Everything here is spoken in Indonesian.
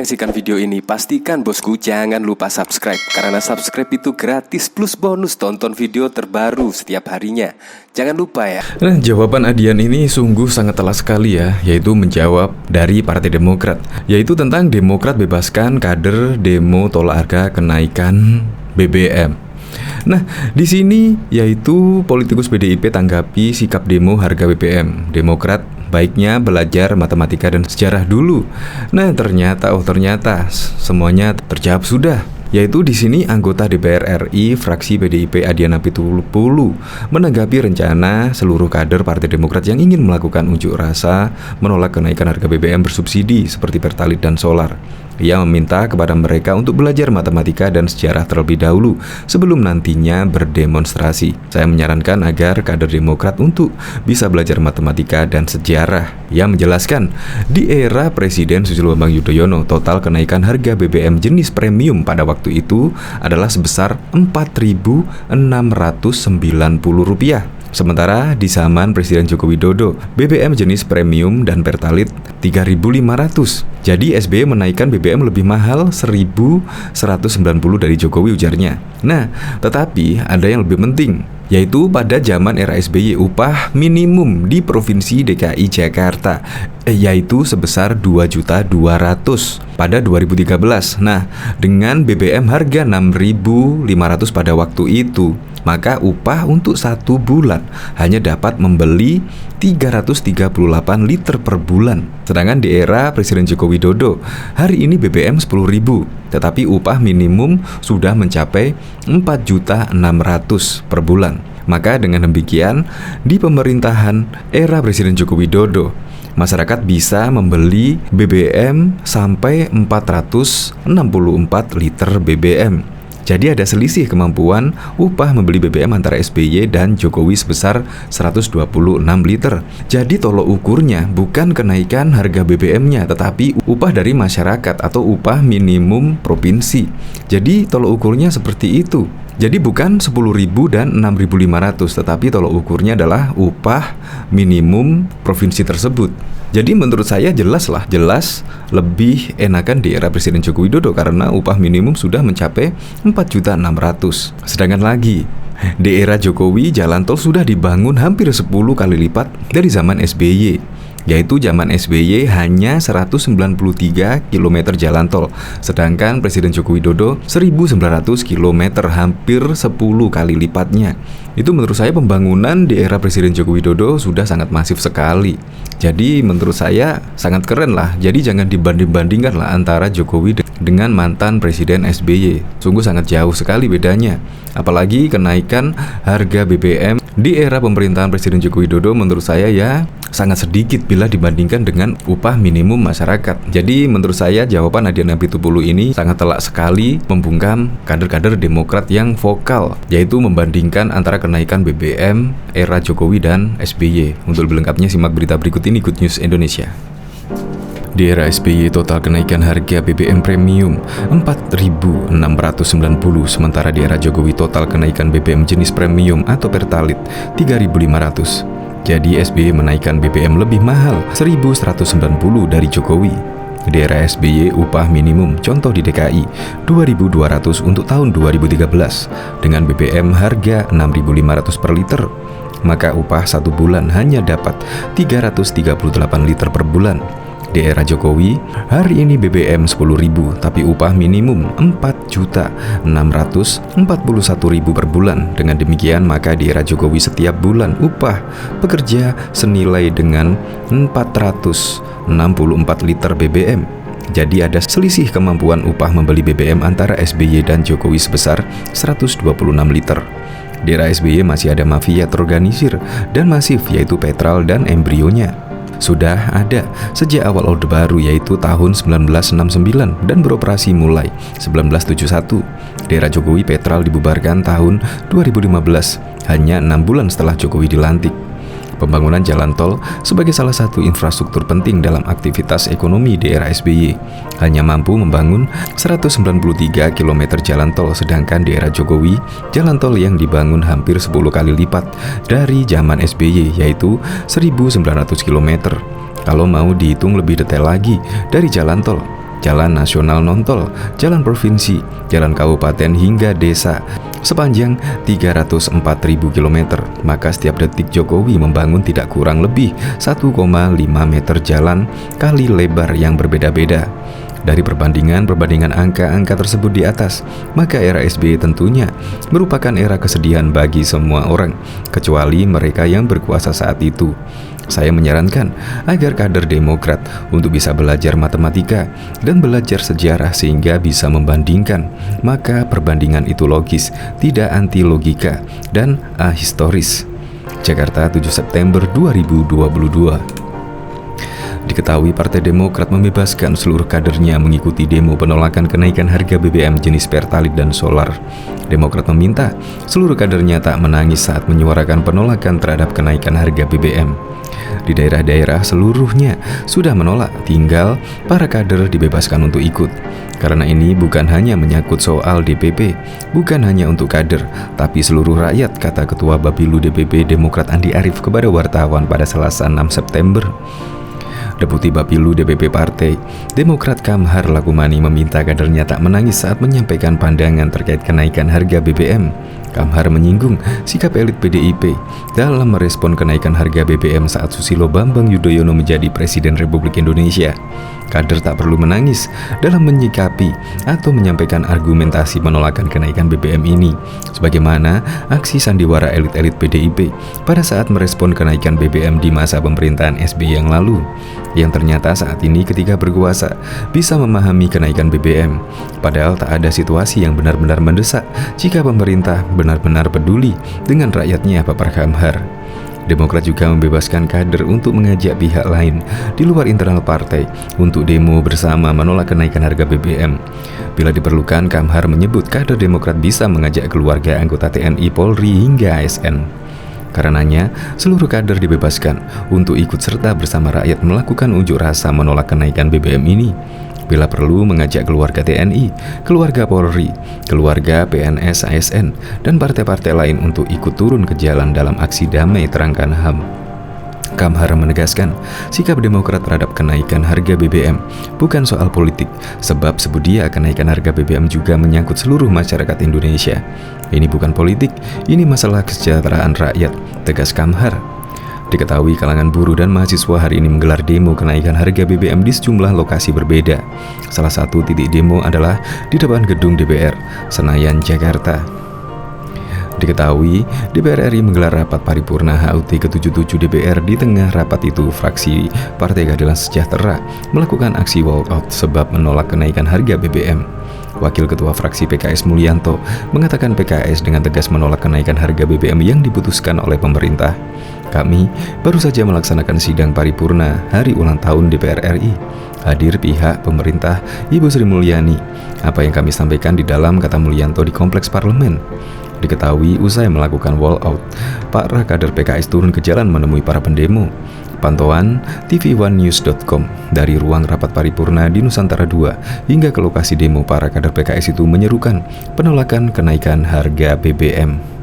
menyaksikan video ini, pastikan bosku jangan lupa subscribe. Karena subscribe itu gratis plus bonus tonton video terbaru setiap harinya. Jangan lupa ya. Nah, jawaban Adian ini sungguh sangat telas sekali ya, yaitu menjawab dari Partai Demokrat, yaitu tentang Demokrat bebaskan kader demo tolak harga kenaikan BBM. Nah, di sini yaitu politikus PDIP tanggapi sikap demo harga BBM. Demokrat baiknya belajar matematika dan sejarah dulu. Nah, ternyata semuanya terjawab sudah. Yaitu di sini anggota DPR RI fraksi PDIP Adian Apitupulu menanggapi rencana seluruh kader Partai Demokrat yang ingin melakukan unjuk rasa menolak kenaikan harga BBM bersubsidi seperti Pertalite dan solar. Ia meminta kepada mereka untuk belajar matematika dan sejarah terlebih dahulu sebelum nantinya berdemonstrasi. Saya menyarankan agar kader Demokrat untuk bisa belajar matematika dan sejarah. Ia menjelaskan, di era Presiden Susilo Bambang Yudhoyono, total kenaikan harga BBM jenis premium pada waktu itu adalah sebesar Rp4.690. Sementara di zaman Presiden Joko Widodo, BBM jenis premium dan Pertalite 3.500. Jadi SBY menaikkan BBM lebih mahal 1.190 dari Jokowi, ujarnya. Nah, tetapi ada yang lebih penting, yaitu pada zaman era SBY upah minimum di Provinsi DKI Jakarta yaitu sebesar 2.200.000 pada 2013. Nah, dengan BBM harga 6.500 pada waktu itu, maka upah untuk 1 bulan hanya dapat membeli 338 liter per bulan. Sedangkan di era Presiden Joko Widodo, hari ini BBM 10.000, tetapi upah minimum sudah mencapai 4.600.000 per bulan. Maka dengan demikian, di pemerintahan era Presiden Joko Widodo, masyarakat bisa membeli BBM sampai 464 liter BBM. Jadi ada selisih kemampuan upah membeli BBM antara SBY dan Jokowi sebesar 126 liter. Jadi tolok ukurnya bukan kenaikan harga BBM-nya, tetapi upah dari masyarakat atau upah minimum provinsi. Jadi tolok ukurnya seperti itu. Jadi bukan 10.000 dan 6.500, tetapi tolok ukurnya adalah upah minimum provinsi tersebut. Jadi menurut saya jelas lebih enakan di era Presiden Joko Widodo karena upah minimum sudah mencapai 4.600.000. Sedangkan lagi di era Jokowi jalan tol sudah dibangun hampir 10 kali lipat dari zaman SBY. Yaitu zaman SBY hanya 193 km jalan tol, sedangkan Presiden Joko Widodo 1.900 km, hampir 10 kali lipatnya. Itu menurut saya pembangunan di era Presiden Joko Widodo sudah sangat masif sekali. Jadi menurut saya sangat keren lah. Jadi jangan dibanding-bandingkan lah antara Jokowi dengan mantan Presiden SBY. Sungguh sangat jauh sekali bedanya. Apalagi kenaikan harga BBM di era pemerintahan Presiden Joko Widodo menurut saya ya sangat sedikit bila dibandingkan dengan upah minimum masyarakat. Jadi menurut saya jawaban Adian Apitupulu ini sangat telak sekali membungkam kader-kader Demokrat yang vokal, yaitu membandingkan antara kenaikan BBM era Jokowi dan SBY. Untuk lebih lengkapnya simak berita berikut ini, Good News Indonesia. Di era SBY total kenaikan harga BBM premium 4.690, sementara di era Jokowi total kenaikan BBM jenis premium atau Pertalite 3.500. Jadi SBY menaikkan BBM lebih mahal 1.190 dari Jokowi. Di era SBY upah minimum contoh di DKI 2.200 untuk tahun 2013 dengan BBM harga 6.500 per liter. Maka upah 1 bulan hanya dapat 338 liter per bulan. Di era Jokowi, hari ini BBM 10.000, tapi upah minimum 4.641.000 per bulan. Dengan demikian, maka di era Jokowi setiap bulan upah pekerja senilai dengan 464 liter BBM. Jadi ada selisih kemampuan upah membeli BBM antara SBY dan Jokowi sebesar 126 liter. Di era SBY masih ada mafia terorganisir dan masif, yaitu Petral dan embrionya. Sudah ada sejak awal Orde Baru, yaitu tahun 1969 dan beroperasi mulai 1971. Di era Jokowi, Petral dibubarkan tahun 2015, hanya 6 bulan setelah Jokowi dilantik. Pembangunan jalan tol sebagai salah satu infrastruktur penting dalam aktivitas ekonomi di era SBY hanya mampu membangun 193 km jalan tol, sedangkan di era Jokowi jalan tol yang dibangun hampir 10 kali lipat dari zaman SBY, yaitu 1.900 km. Kalau mau dihitung lebih detail lagi dari jalan tol, jalan nasional non-tol, jalan provinsi, jalan kabupaten hingga desa sepanjang 304.000 km. Maka setiap detik Jokowi membangun tidak kurang lebih 1,5 meter jalan kali lebar yang berbeda-beda. Dari perbandingan angka-angka tersebut di atas, maka era SBY tentunya merupakan era kesedihan bagi semua orang, kecuali mereka yang berkuasa saat itu. Saya menyarankan agar kader Demokrat untuk bisa belajar matematika dan belajar sejarah sehingga bisa membandingkan. Maka perbandingan itu logis, tidak anti logika dan ahistoris. Jakarta, 7 September 2022. Diketahui Partai Demokrat membebaskan seluruh kadernya mengikuti demo penolakan kenaikan harga BBM jenis Pertalite dan Solar. Demokrat meminta seluruh kadernya tak menangis saat menyuarakan penolakan terhadap kenaikan harga BBM. Di daerah-daerah seluruhnya sudah menolak, tinggal para kader dibebaskan untuk ikut. Karena ini bukan hanya menyangkut soal DPP, bukan hanya untuk kader, tapi seluruh rakyat, kata Ketua Bapilu DPP Demokrat Andi Arief kepada wartawan pada Selasa 6 September. Deputi Bapilu DPP Partai Demokrat Kamhar Lakumani meminta kadernya tak menangis saat menyampaikan pandangan terkait kenaikan harga BBM. Kamhar menyinggung sikap elit PDIP dalam merespon kenaikan harga BBM saat Susilo Bambang Yudhoyono menjadi Presiden Republik Indonesia. Kader tak perlu menangis dalam menyikapi atau menyampaikan argumentasi penolakan kenaikan BBM ini, sebagaimana aksi sandiwara elit-elit PDIP pada saat merespon kenaikan BBM di masa pemerintahan SBY yang lalu, yang ternyata saat ini ketika berkuasa bisa memahami kenaikan BBM, padahal tak ada situasi yang benar-benar mendesak jika pemerintah benar-benar peduli dengan rakyatnya, papar Kamhar. Demokrat juga membebaskan kader untuk mengajak pihak lain di luar internal partai untuk demo bersama menolak kenaikan harga BBM. Bila diperlukan, Kamhar menyebut kader Demokrat bisa mengajak keluarga anggota TNI, Polri hingga ASN. Karenanya, seluruh kader dibebaskan untuk ikut serta bersama rakyat melakukan unjuk rasa menolak kenaikan BBM ini. Bila perlu mengajak keluarga TNI, keluarga Polri, keluarga PNS, ASN, dan partai-partai lain untuk ikut turun ke jalan dalam aksi damai terangkan HAM. Kamhar menegaskan sikap Demokrat terhadap kenaikan harga BBM bukan soal politik, sebab sebudia kenaikan harga BBM juga menyangkut seluruh masyarakat Indonesia. Ini bukan politik, ini masalah kesejahteraan rakyat, tegas Kamhar. Diketahui kalangan buruh dan mahasiswa hari ini menggelar demo kenaikan harga BBM di sejumlah lokasi berbeda. Salah satu titik demo adalah di depan gedung DPR, Senayan, Jakarta. Diketahui DPR RI menggelar rapat paripurna HUT ke-77 DPR. Di tengah rapat itu, fraksi Partai Keadilan Sejahtera melakukan aksi walkout sebab menolak kenaikan harga BBM. Wakil Ketua Fraksi PKS Mulyanto mengatakan PKS dengan tegas menolak kenaikan harga BBM yang diputuskan oleh pemerintah. Kami baru saja melaksanakan sidang paripurna hari ulang tahun DPR RI. Hadir pihak pemerintah Ibu Sri Mulyani. Apa yang kami sampaikan di dalam, kata Mulyanto, di kompleks parlemen. Diketahui usai melakukan walkout, para kader PKS turun ke jalan menemui para pendemo. Pantauan tv1news.com dari ruang rapat paripurna di Nusantara 2 hingga ke lokasi demo, para kader PKS itu menyerukan penolakan kenaikan harga BBM.